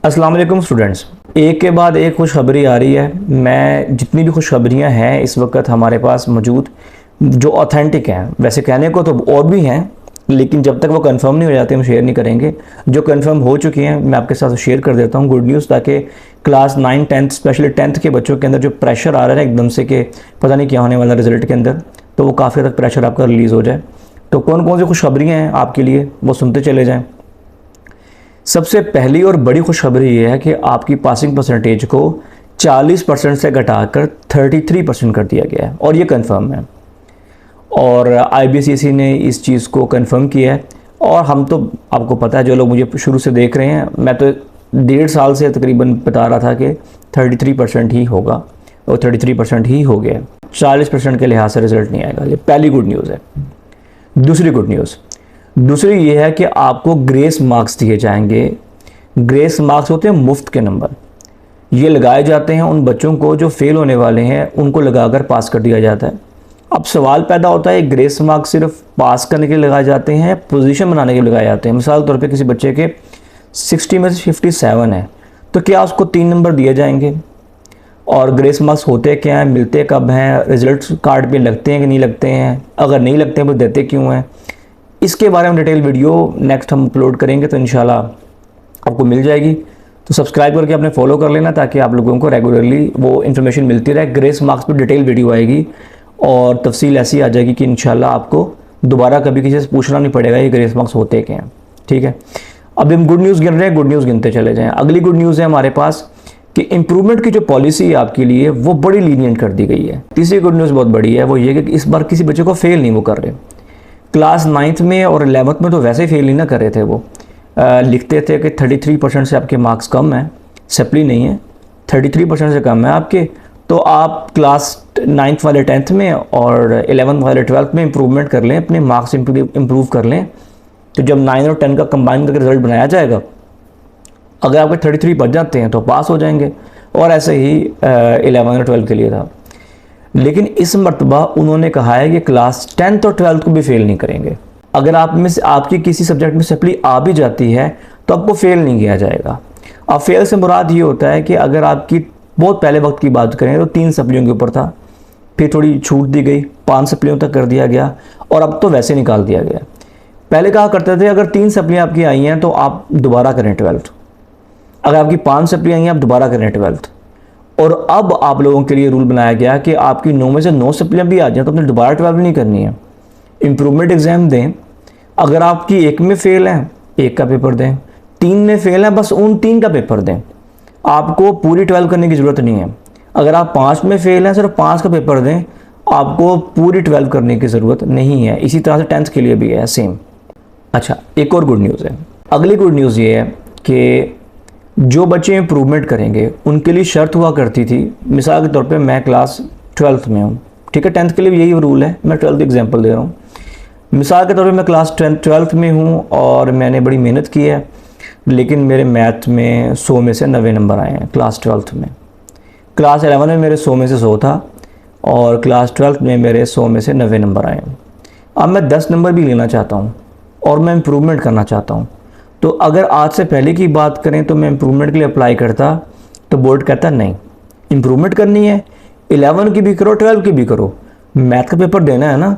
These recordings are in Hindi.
अस्सलाम वालेकुम स्टूडेंट्स। एक के बाद एक खुशखबरी आ रही है। मैं जितनी भी खुशखबरियाँ हैं इस वक्त हमारे पास मौजूद जो ऑथेंटिक हैं, वैसे कहने को तो और भी हैं, लेकिन जब तक वो कंफर्म नहीं हो जाते हम शेयर नहीं करेंगे। जो कंफर्म हो चुकी हैं मैं आपके साथ शेयर कर देता हूँ गुड न्यूज़, ताकि क्लास 9 10 स्पेशली 10th के बच्चों के अंदर जो प्रेशर आ रहा है एकदम से कि पता नहीं क्या होने वाला रिजल्ट के अंदर, तो वो काफ़ी हद तक प्रेशर आपका रिलीज़ हो जाए। तो कौन कौन सी खुशखबरियाँ हैं आपके लिए वो सुनते चले जाएँ। सबसे पहली और बड़ी खुशखबरी ये है कि आपकी पासिंग परसेंटेज को 40% से घटाकर 33% कर दिया गया है और ये कंफर्म है। और आईबीसीएसई ने इस चीज़ को कंफर्म किया है। और हम तो आपको पता है, जो लोग मुझे शुरू से देख रहे हैं, मैं तो 1.5 साल से तकरीबन बता रहा था कि 33% ही होगा और 33% ही हो गया। 40% के लिहाज से रिजल्ट नहीं आएगा। ये पहली गुड न्यूज़ है। दूसरी ये है कि आपको ग्रेस मार्क्स दिए जाएंगे। ग्रेस मार्क्स होते हैं मुफ्त के नंबर। ये लगाए जाते हैं उन बच्चों को जो फेल होने वाले हैं, उनको लगाकर पास कर दिया जाता है। अब सवाल पैदा होता है, ग्रेस मार्क्स सिर्फ पास करने के लिए लगाए जाते हैं, पोजीशन बनाने के लिए लगाए जाते हैं। मिसाल के तौर पे किसी बच्चे के 60 में से 57 है, तो क्या उसको 3 नंबर दिए जाएंगे? और ग्रेस मार्क्स होते क्या हैं, मिलते कब हैं, रिजल्ट कार्ड पे लगते हैं कि नहीं लगते हैं, अगर नहीं लगते हैं तो देते क्यों हैं, इसके बारे में डिटेल वीडियो नेक्स्ट हम अपलोड करेंगे, तो इंशाल्लाह आपको मिल जाएगी। तो सब्सक्राइब करके आपने फॉलो कर लेना ताकि आप लोगों को रेगुलरली वो इन्फॉर्मेशन मिलती रहे। ग्रेस मार्क्स पर डिटेल वीडियो आएगी और तफसील ऐसी आ जाएगी कि इंशाल्लाह आपको दोबारा कभी किसी से पूछना नहीं पड़ेगा ये ग्रेस मार्क्स होते क्या हैं। ठीक है, अब हम गुड न्यूज़ गिन रहे हैं, गुड न्यूज़ गिनते चले जाएँ। अगली गुड न्यूज़ है हमारे पास कि इम्प्रूवमेंट की जो पॉलिसी है आपके लिए वो बड़ी लीनियंट कर दी गई है। तीसरी गुड न्यूज़ बहुत बड़ी है, वो ये कि इस बार किसी बच्चे को फेल नहीं वो कर रहे। क्लास 9th में और 11th में तो वैसे ही फेल ही ना कर रहे थे, वो लिखते थे कि 33% से आपके मार्क्स कम हैं, सप्ली नहीं है, 33% से कम है आपके, तो आप क्लास 9th वाले 10th में और 11th वाले 12th में इम्प्रूवमेंट कर लें, अपने मार्क्स इम्प्रूव कर लें। तो जब 9 और 10 का कंबाइन करके रिजल्ट बनाया जाएगा, अगर आपके 33 बच जाते हैं तो पास हो जाएंगे। और ऐसे ही 11 और 12 के लिए था। लेकिन इस मरतबा उन्होंने कहा है कि क्लास 10th और 12th को भी फेल नहीं करेंगे। अगर आप में से आपकी किसी सब्जेक्ट में सप्ली आ भी जाती है तो आपको फेल नहीं किया जाएगा। अब फेल से मुराद ये होता है कि अगर आपकी बहुत पहले वक्त की बात करें तो 3 सप्लियों के ऊपर था, फिर थोड़ी छूट दी गई, 5 सप्लियों तक कर दिया गया और अब तो वैसे निकाल दिया गया। पहले कहा करते थे अगर 3 सप्लियाँ आपकी आई हैं तो आप दोबारा करें 12th, अगर आपकी 5 सप्लियाँ आई हैं आप दोबारा करें 12th। और अब आप लोगों के लिए रूल बनाया गया कि आपकी 9 में से 9 सप्लियाँ भी आ जाए तो अपने दोबारा 12 नहीं करनी है, इम्प्रूवमेंट एग्ज़ाम दें। अगर आपकी 1 में फेल हैं 1 का पेपर दें, 3 में फेल हैं बस उन 3 का पेपर दें, आपको पूरी 12 करने की ज़रूरत नहीं है। अगर आप 5 में फेल हैं सिर्फ 5 का पेपर दें, आपको पूरी 12 करने की ज़रूरत नहीं है। इसी तरह से 10th के लिए भी है सेम। अच्छा, एक और गुड न्यूज़ है। अगली गुड न्यूज़ ये है कि जो बच्चे इम्प्रूवमेंट करेंगे उनके लिए शर्त हुआ करती थी। मिसाल के तौर पे मैं क्लास 12th में हूँ, ठीक है, 10th के लिए भी यही रूल है, मैं 12th एग्जांपल दे रहा हूँ। मिसाल के तौर पे मैं क्लास 12th में हूँ और मैंने बड़ी मेहनत की है, लेकिन मेरे मैथ में 100 में से 90 नंबर आए हैं क्लास 12th में। क्लास 11 में मेरे 100 में से 100 था और क्लास 12th में मेरे 100 में से 90 नंबर आए हैं। अब मैं 10 नंबर भी लेना चाहता हूँ और मैं इम्प्रूवमेंट करना चाहता हूँ। तो अगर आज से पहले की बात करें तो मैं इम्प्रूवमेंट के लिए अप्लाई करता, तो बोर्ड कहता नहीं, इम्प्रूवमेंट करनी है 11 की भी करो 12 की भी करो, मैथ का पेपर देना है ना,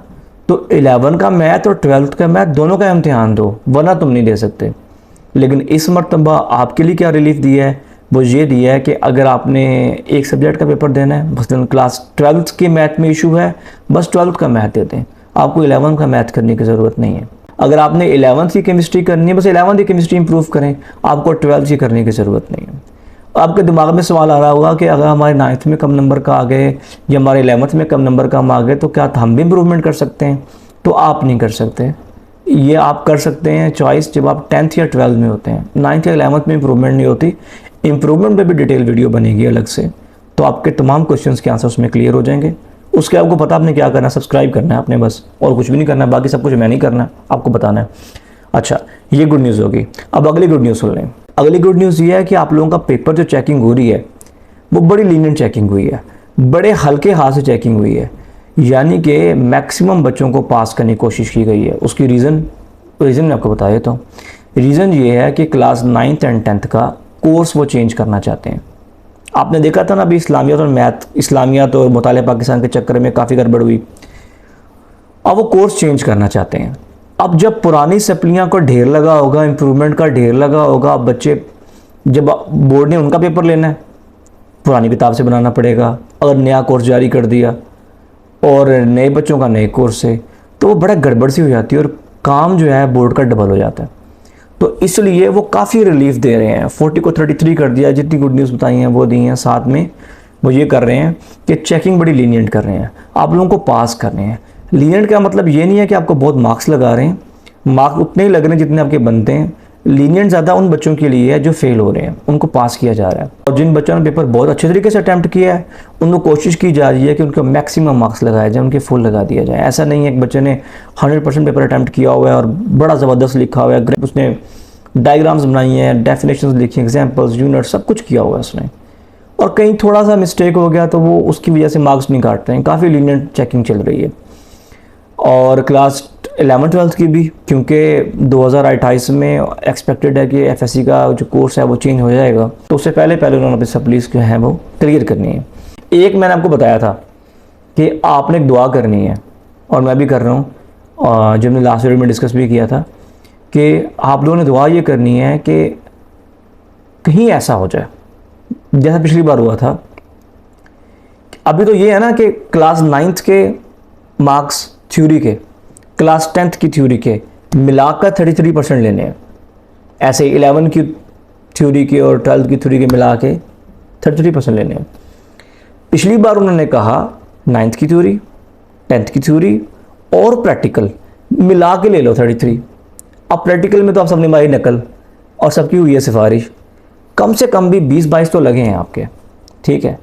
तो 11 का मैथ और 12th का मैथ दोनों का इम्तिहान दो, वरना तुम नहीं दे सकते। लेकिन इस मरतबा आपके लिए क्या रिलीफ दिया है, वो ये दिया है कि अगर आपने एक सब्जेक्ट का पेपर देना है, बस क्लास 12th के मैथ में इशू है, बस 12th का मैथ देते हैं, आपको 11 का मैथ करने की ज़रूरत नहीं है। अगर आपने 11th की केमिस्ट्री करनी है, बस 11th की केमिस्ट्री इंप्रूव करें, आपको 12th की करने की ज़रूरत नहीं है। आपके दिमाग में सवाल आ रहा होगा कि अगर हमारे 9th में कम नंबर का आ गए या हमारे 11th में कम नंबर का हम आ गए तो क्या हम भी इम्प्रूवमेंट कर सकते हैं? तो आप नहीं कर सकते। ये आप कर सकते हैं चॉइस जब आप 10th या 12th में होते हैं। 9th या 11th में इम्प्रूवमेंट नहीं होती। इम्प्रूवमेंट पर भी डिटेल वीडियो बनेगी अलग से, तो आपके तमाम क्वेश्चन के आंसर उसमें क्लियर हो जाएंगे। उसके आपको पता आपने क्या करना है, सब्सक्राइब करना है आपने, बस और कुछ भी नहीं करना है, बाकी सब कुछ मैं नहीं करना, आपको बताना है। अच्छा, ये गुड न्यूज़ होगी। अब अगली गुड न्यूज़ सुन लें। अगली गुड न्यूज़ ये है कि आप लोगों का पेपर जो चेकिंग हो रही है वो बड़ी लीनियंट चेकिंग हुई है, बड़े हल्के हाथ से चेकिंग हुई है, यानी कि मैक्सिमम बच्चों को पास करने की कोशिश की गई है। उसकी रीज़न मैं आपको बता देता हूँ। रीज़न ये है कि क्लास 9th एंड 10th का कोर्स वो चेंज करना चाहते हैं। आपने देखा था ना अभी इस्लामियात और मैथ, इस्लामियात और मुताले पाकिस्तान के चक्कर में काफ़ी गड़बड़ हुई। अब वो कोर्स चेंज करना चाहते हैं। अब जब पुरानी सप्लियाँ का ढेर लगा होगा, इम्प्रूवमेंट का ढेर लगा होगा, अब बच्चे जब बोर्ड ने उनका पेपर लेना है पुरानी किताब से बनाना पड़ेगा। अगर नया कोर्स जारी कर दिया और नए बच्चों का नए कोर्स से, तो वो बड़ा गड़बड़ सी हो जाती है और काम जो है बोर्ड का डबल हो जाता है। तो इसलिए वो काफ़ी रिलीफ दे रहे हैं, 40 को 33 कर दिया, जितनी गुड न्यूज़ बताई हैं वो दी हैं। साथ में वो ये कर रहे हैं कि चेकिंग बड़ी लीनियंट कर रहे हैं, आप लोगों को पास कर रहे हैं। लीनियंट का मतलब ये नहीं है कि आपको बहुत मार्क्स लगा रहे हैं, मार्क्स उतने ही लग रहे हैं जितने आपके बनते हैं। लीनियंट ज़्यादा उन बच्चों के लिए है जो फेल हो रहे हैं, उनको पास किया जा रहा है। और जिन बच्चों ने पेपर बहुत अच्छे तरीके से अटैम्प्ट किया है, उनको कोशिश की जा रही है कि उनको मैक्सिमम मार्क्स लगाए जाए, उनके फुल लगा दिया जाए। ऐसा नहीं है कि बच्चे ने 100% पेपर अटैम्प्ट किया हुआ है और बड़ा ज़बरदस्त लिखा हुआ है, उसने डायग्राम्स बनाई हैं, डेफिनेशंस लिखी हैं, एग्जाम्पल्स, यूनिट, सब कुछ किया हुआ है उसने, और कहीं थोड़ा सा मिस्टेक हो गया तो वो उसकी वजह से मार्क्स नहीं काटते हैं। काफ़ी लीनियंट चेकिंग चल रही है। और क्लास 11-12 की भी, क्योंकि 2028 में एक्सपेक्टेड है कि एफएससी का जो कोर्स है वो चेंज हो जाएगा, तो उससे पहले उन्होंने अपनी सप्लीज जो है वो क्लियर करनी है। एक मैंने आपको बताया था कि आपने एक दुआ करनी है, और मैं भी कर रहा हूँ, और जो हमने लास्ट वीडियो में डिस्कस भी किया था कि आप लोगों ने दुआ ये करनी है कि कहीं ऐसा हो जाए जैसा पिछली बार हुआ था। अभी तो ये है ना कि क्लास 9th के मार्क्स थ्योरी के, क्लास 10th की थ्योरी के मिलाकर 33% लेने हैं। ऐसे 11 की थ्योरी के और 12th की थ्योरी के मिला के 33% लेने हैं। पिछली बार उन्होंने कहा 9th की थ्योरी, 10th की थ्योरी और प्रैक्टिकल मिला के ले लो 33। अब प्रैक्टिकल में तो आप सबने मारी नकल और सबकी हुई है सिफारिश, कम से कम भी 20-22 तो लगे हैं आपके, ठीक है।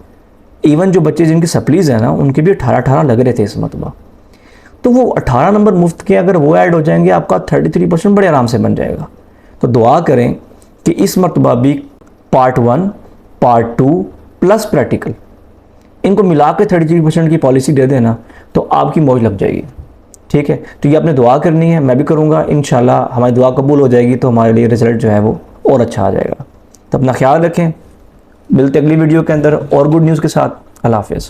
इवन जो बच्चे जिनकी सप्लीज है ना, उनके भी 18-18 लग रहे थे इस मरतबा। तो वो 18 नंबर मुफ्त के अगर वो ऐड हो जाएंगे, आपका 33% बड़े आराम से बन जाएगा। तो दुआ करें कि इस मरतबा भी पार्ट 1, पार्ट 2 प्लस प्रैक्टिकल, इनको मिला के 33% की पॉलिसी दे देना, तो आपकी मौज लग जाएगी, ठीक है। तो ये आपने दुआ करनी है, मैं भी करूँगा। इंशाल्लाह हमारी दुआ कबूल हो जाएगी तो हमारे लिए रिजल्ट जो है वो और अच्छा आ जाएगा। तो अपना ख्याल रखें, मिलते अगली वीडियो के अंदर और गुड न्यूज़ के साथ। अल्लाह हाफ़िज़।